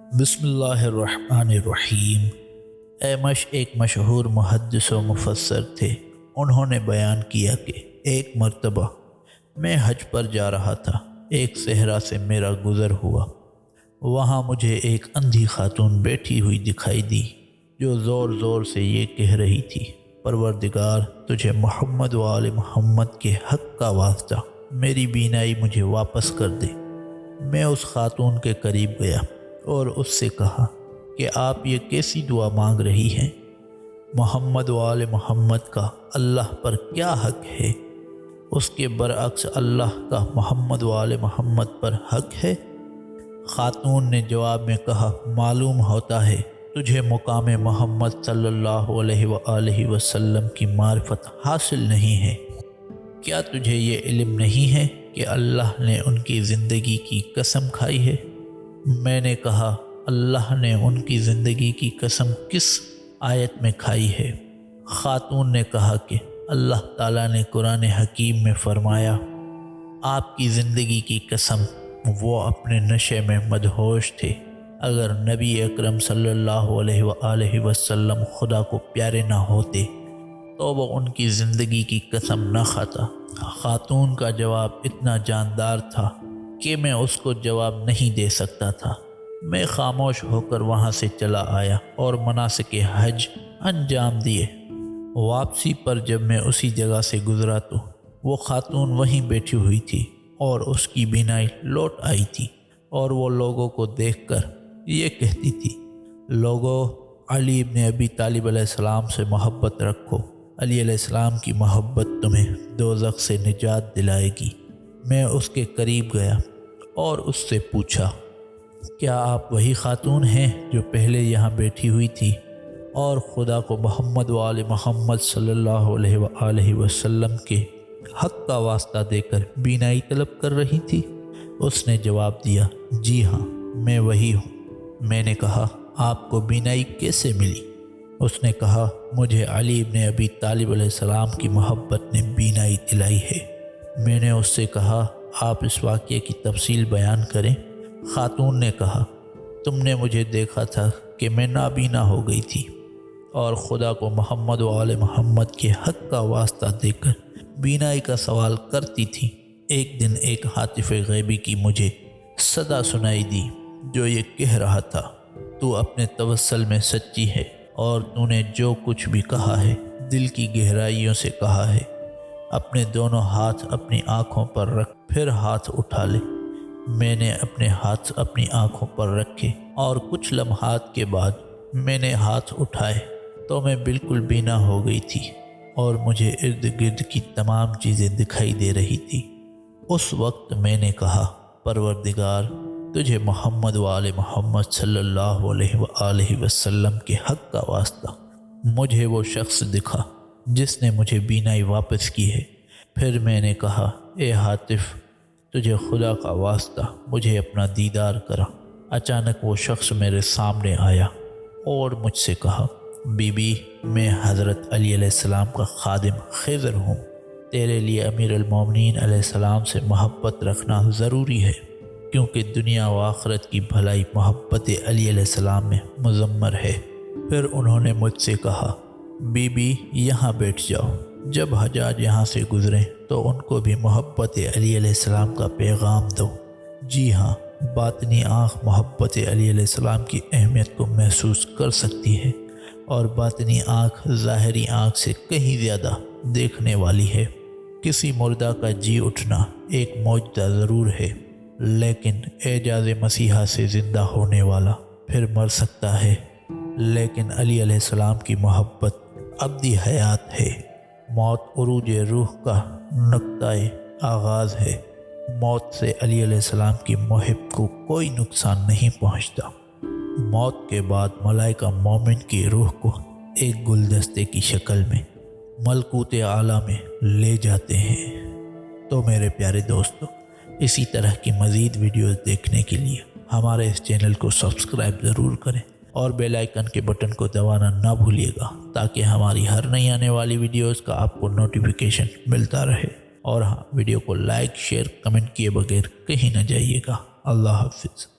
बिस्मिल्लाहिर्रहमानिर्रहीम। एमश एक मशहूर मुहद्दिस व मुफस्सर थे। उन्होंने बयान किया कि एक मर्तबा मैं हज पर जा रहा था। एक सहरा से मेरा गुज़र हुआ। वहाँ मुझे एक अंधी खातून बैठी हुई दिखाई दी जो ज़ोर ज़ोर से ये कह रही थी, परवरदिगार तुझे मोहम्मद व आले मोहम्मद के हक़ का वास्ता मेरी बीनाई मुझे वापस कर दे। मैं उस खातून के करीब गया और उससे कहा कि आप ये कैसी दुआ मांग रही हैं? मोहम्मद व आले मोहम्मद का अल्लाह पर क्या हक़ है? उसके बरअक्स अल्लाह का मोहम्मद व आले मोहम्मद पर हक़ है। खातून ने जवाब में कहा, मालूम होता है तुझे मुकाम मोहम्मद सल्लल्लाहु अलैहि वसल्लम की मारिफत हासिल नहीं है। क्या तुझे ये इल्म नहीं है कि अल्लाह ने उनकी ज़िंदगी की कसम खाई है? मैंने कहा, अल्लाह ने उनकी ज़िंदगी की कसम किस आयत में खाई है? खातून ने कहा कि अल्लाह ताला ने कुरान हकीम में फरमाया, आपकी ज़िंदगी की कसम, वो अपने नशे में मदहोश थे। अगर नबी अकरम सल्लल्लाहु अलैहि वसल्लम खुदा को प्यारे ना होते तो वो उनकी ज़िंदगी की कसम न खाता। खातून का जवाब इतना जानदार था कि मैं उसको जवाब नहीं दे सकता था। मैं खामोश होकर वहाँ से चला आया और मनासिक हज अंजाम दिए। वापसी पर जब मैं उसी जगह से गुज़रा तो वो खातून वहीं बैठी हुई थी और उसकी बीनाई लौट आई थी और वो लोगों को देखकर ये कहती थी, लोगों, अली इब्न अबी तालिब अलैहिस्सलाम से मोहब्बत रखो। अली अलैहिस्सलाम की मोहब्बत तुम्हें दोज़ख से निजात दिलाएगी। मैं उसके करीब गया और उससे पूछा, क्या आप वही खातून हैं जो पहले यहाँ बैठी हुई थी और खुदा को मोहम्मद व आले मोहम्मद सल्लल्लाहु अलैहि वसल्लम के हक़ का वास्ता देकर बीनाई तलब कर रही थी? उसने जवाब दिया, जी हाँ, मैं वही हूँ। मैंने कहा, आपको बीनाई कैसे मिली? उसने कहा, मुझे अली इब्न अबी तालिब अलैहिस्सलाम की मोहब्बत ने बीनाई दिलाई है। मैंने उससे कहा, आप इस वाक़ये की तफसील बयान करें। खातून ने कहा, तुमने मुझे देखा था कि मैं नाबीना हो गई थी और खुदा को मोहम्मद व आले मोहम्मद के हक़ का वास्ता देकर बीनाई का सवाल करती थी। एक दिन एक हातिफ़ गैबी की मुझे सदा सुनाई दी जो ये कह रहा था, तू अपने तवस्सल में सच्ची है और तूने जो कुछ भी कहा है दिल की गहराइयों से कहा है। अपने दोनों हाथ अपनी आँखों पर रख, फिर हाथ उठा ले। मैंने अपने हाथ अपनी आँखों पर रखे और कुछ लम्हात के बाद मैंने हाथ उठाए तो मैं बिल्कुल बीना हो गई थी और मुझे इर्द गिर्द की तमाम चीज़ें दिखाई दे रही थी। उस वक्त मैंने कहा, परवरदिगार तुझे मोहम्मद व आले मोहम्मद सल्लल्लाहु अलैहि वसल्लम के हक़ का वास्ता मुझे वो शख्स दिखा जिसने मुझे बीनाई वापस की है। फिर मैंने कहा, ए हातिफ़, तुझे खुदा का वास्ता मुझे अपना दीदार करा। अचानक वो शख्स मेरे सामने आया और मुझसे कहा, बीबी, मैं हज़रत अली अलैहिस्सलाम का खादिम खिज़र हूँ। तेरे लिए अमीर अल-मोमिनीन अलैहिस्सलाम से मोहब्बत रखना ज़रूरी है क्योंकि दुनिया व आखिरत की भलाई मोहब्बत अली अलैहिस्सलाम में मुज़म्मर है। फिर उन्होंने मुझसे कहा, बीबी, यहाँ बैठ जाओ। जब हजाज यहाँ से गुज़रें तो उनको भी मोहब्बत अली अलैहिस्सलाम का पैगाम दो। जी हाँ, बातनी आँख मोहब्बत अली अलैहिस्सलाम की अहमियत को महसूस कर सकती है और बातनी आँख ज़ाहिरी आँख से कहीं ज़्यादा देखने वाली है। किसी मुर्दा का जी उठना एक मौजज़ा ज़रूर है, लेकिन एजाज़ मसीहा से ज़िंदा होने वाला फिर मर सकता है। लेकिन अली अलैहिस्सलाम की मोहब्बत अब्दी हयात है। मौत उरूज रूह का नुक्ताए आगाज़ है। मौत से अली अलैहिस्सलाम की मोहिब को कोई नुकसान नहीं पहुँचता। मौत के बाद मलाइका मोमिन की रूह को एक गुलदस्ते की शक्ल में मलकूत आला में ले जाते हैं। तो मेरे प्यारे दोस्तों, इसी तरह की मज़ीद वीडियोज़ देखने के लिए हमारे इस चैनल को सब्सक्राइब ज़रूर करें और बेल आइकन के बटन को दबाना ना भूलिएगा ताकि हमारी हर नई आने वाली वीडियोज़ का आपको नोटिफिकेशन मिलता रहे। और हाँ, वीडियो को लाइक, शेयर, कमेंट किए बगैर कहीं ना जाइएगा। अल्लाह हाफ़िज़।